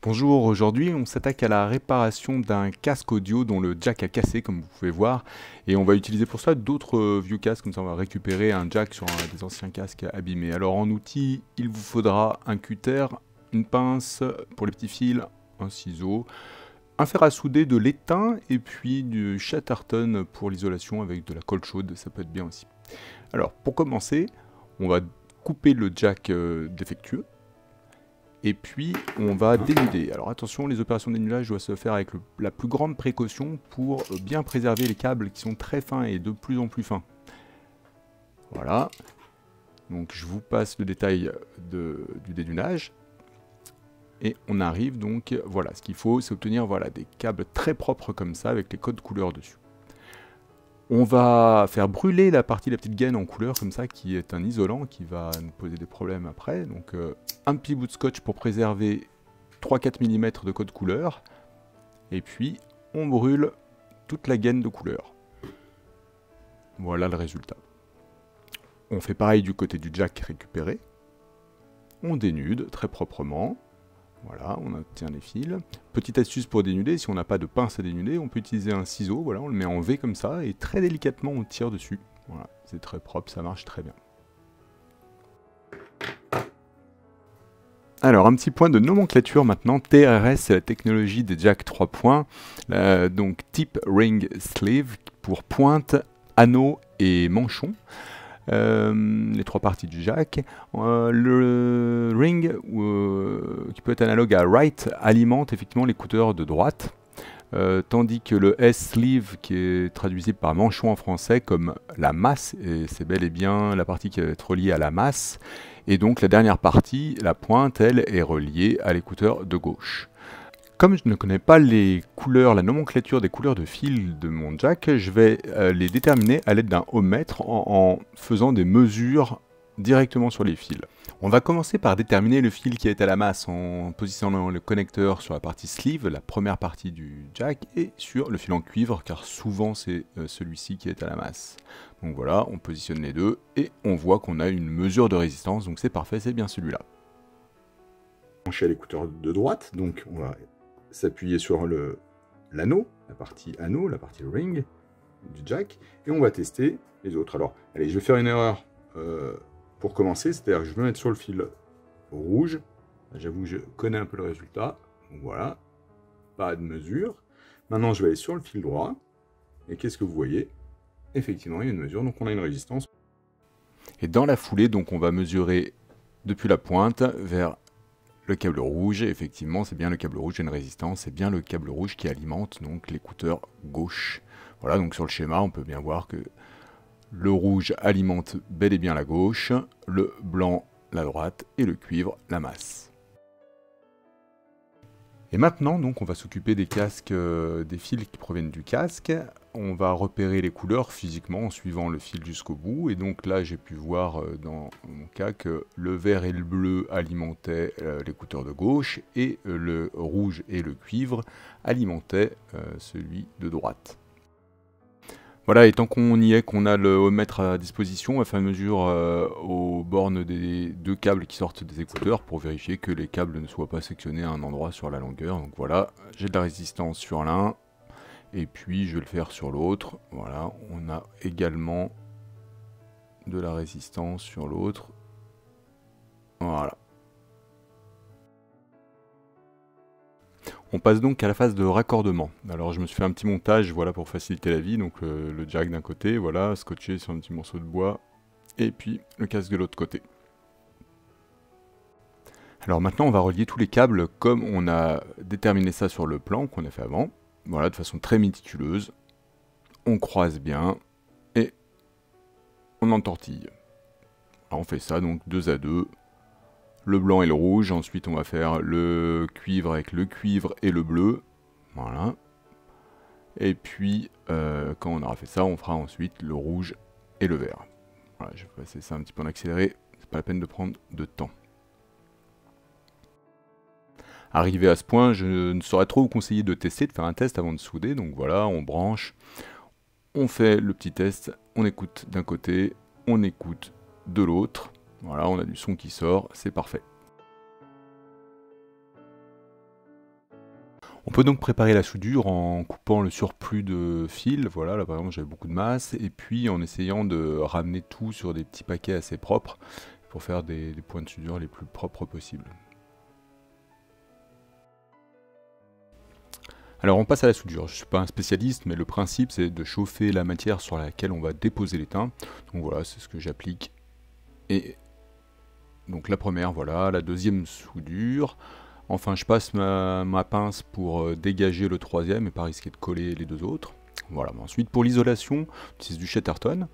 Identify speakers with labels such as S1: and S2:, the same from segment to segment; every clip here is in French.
S1: Bonjour, aujourd'hui on s'attaque à la réparation d'un casque audio dont le jack a cassé comme vous pouvez voir et on va utiliser pour ça d'autres vieux casques, comme ça on va récupérer un jack sur des anciens casques abîmés. Alors en outil, il vous faudra un cutter, une pince pour les petits fils, un ciseau, un fer à souder, de l'étain et puis du Chatterton pour l'isolation avec de la colle chaude, ça peut être bien aussi. Alors pour commencer, on va couper le jack défectueux. Et puis, on va dénuder. Alors attention, les opérations de dénudage doivent se faire avec la plus grande précaution pour bien préserver les câbles qui sont très fins et de plus en plus fins. Voilà. Donc je vous passe le détail du dénudage. Et on arrive donc, voilà, ce qu'il faut, c'est obtenir des câbles très propres comme ça, avec les codes couleurs dessus. On va faire brûler la partie de la petite gaine en couleur comme ça, qui est un isolant qui va nous poser des problèmes après. Donc un petit bout de scotch pour préserver 3-4 mm de code couleur. Et puis on brûle toute la gaine de couleur. Voilà le résultat. On fait pareil du côté du jack récupéré. On dénude très proprement. Voilà, on obtient les fils. Petite astuce pour dénuder, si on n'a pas de pince à dénuder, on peut utiliser un ciseau, voilà, on le met en V comme ça, et très délicatement on tire dessus. Voilà, c'est très propre, ça marche très bien. Alors, un petit point de nomenclature maintenant. TRS, c'est la technologie des jack 3 points. Donc, Tip Ring Sleeve pour pointe, anneau et manchon. Les trois parties du jack. Le ring, qui peut être analogue à right, alimente effectivement l'écouteur de droite. Tandis que le S-sleeve, qui est traduisible par manchon en français comme la masse, et c'est bel et bien la partie qui va être reliée à la masse, et donc la dernière partie, la pointe, elle, est reliée à l'écouteur de gauche. Comme je ne connais pas les couleurs, la nomenclature des couleurs de fil de mon jack, je vais les déterminer à l'aide d'un ohmmètre en faisant des mesures directement sur les fils. On va commencer par déterminer le fil qui est à la masse en positionnant le connecteur sur la partie sleeve, la première partie du jack, et sur le fil en cuivre, car souvent c'est celui-ci qui est à la masse. Donc voilà, on positionne les deux, et on voit qu'on a une mesure de résistance, donc c'est parfait, c'est bien celui-là.
S2: Brancher à l'écouteur de droite, donc on va s'appuyer sur l'anneau, la partie anneau, la partie ring du jack, et on va tester les autres. Alors, allez, je vais faire une erreur pour commencer, c'est-à-dire que je vais me mettre sur le fil rouge. J'avoue que je connais un peu le résultat. Donc voilà, pas de mesure. Maintenant, je vais aller sur le fil droit, et qu'est-ce que vous voyez? Effectivement, il y a une mesure, donc on a une résistance.
S1: Et dans la foulée, donc, on va mesurer depuis la pointe vers le câble rouge, et effectivement c'est bien le câble rouge, il y a une résistance, c'est bien le câble rouge qui alimente donc l'écouteur gauche. Voilà, donc sur le schéma on peut bien voir que le rouge alimente bel et bien la gauche, le blanc la droite et le cuivre la masse. Et maintenant donc on va s'occuper des casques, des fils qui proviennent du casque. On va repérer les couleurs physiquement en suivant le fil jusqu'au bout. Et donc là, j'ai pu voir dans mon cas que le vert et le bleu alimentaient l'écouteur de gauche et le rouge et le cuivre alimentaient celui de droite. Voilà, et tant qu'on y est, qu'on a le ohmmètre à disposition, on va faire une mesure aux bornes des deux câbles qui sortent des écouteurs pour vérifier que les câbles ne soient pas sectionnés à un endroit sur la longueur. Donc voilà, j'ai de la résistance sur l'un. Et puis je vais le faire sur l'autre. Voilà, on a également de la résistance sur l'autre. Voilà. On passe donc à la phase de raccordement. Alors je me suis fait un petit montage, voilà, pour faciliter la vie. Donc le jack d'un côté, voilà, scotché sur un petit morceau de bois. Et puis le casque de l'autre côté. Alors maintenant on va relier tous les câbles comme on a déterminé ça sur le plan qu'on a fait avant. Voilà, de façon très méticuleuse. On croise bien et on entortille. Alors on fait ça donc 2 à 2, le blanc et le rouge. Ensuite on va faire le cuivre avec le cuivre et le bleu. Voilà. Et puis quand on aura fait ça, on fera ensuite le rouge et le vert. Voilà, je vais passer ça un petit peu en accéléré, c'est pas la peine de prendre de temps. Arrivé à ce point, je ne saurais trop vous conseiller de tester, de faire un test avant de souder. Donc voilà, on branche, on fait le petit test, on écoute d'un côté, on écoute de l'autre. Voilà, on a du son qui sort, c'est parfait. On peut donc préparer la soudure en coupant le surplus de fil, voilà, là par exemple j'avais beaucoup de masse, et puis en essayant de ramener tout sur des petits paquets assez propres pour faire des points de soudure les plus propres possibles. Alors on passe à la soudure. Je ne suis pas un spécialiste, mais le principe c'est de chauffer la matière sur laquelle on va déposer l'étain. Donc voilà, c'est ce que j'applique. Et donc la première, voilà, la deuxième soudure. Enfin, je passe ma pince pour dégager le troisième et pas risquer de coller les deux autres. Voilà. Ensuite, pour l'isolation, on utilise du Chatterton.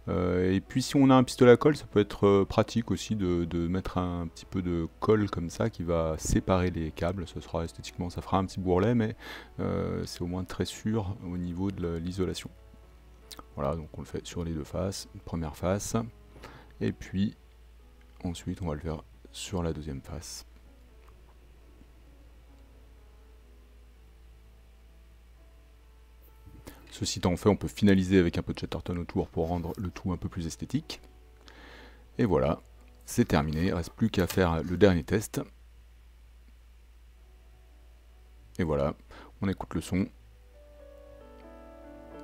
S1: Et puis, si on a un pistolet à colle, ça peut être pratique aussi de mettre un petit peu de colle comme ça qui va séparer les câbles. Ce sera esthétiquement, ça fera un petit bourrelet, mais c'est au moins très sûr au niveau de l'isolation. Voilà, donc on le fait sur les deux faces. Première face, et puis ensuite on va le faire sur la deuxième face. Ceci étant fait, on peut finaliser avec un peu de Chatterton autour pour rendre le tout un peu plus esthétique. Et voilà, c'est terminé, il ne reste plus qu'à faire le dernier test. Et voilà, on écoute le son.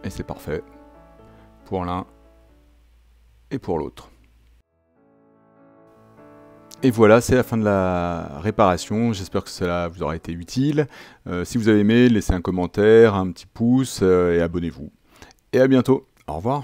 S1: Et c'est parfait pour l'un et pour l'autre. Et voilà, c'est la fin de la réparation. J'espère que cela vous aura été utile. Si vous avez aimé, laissez un commentaire, un petit pouce et abonnez-vous. Et à bientôt. Au revoir.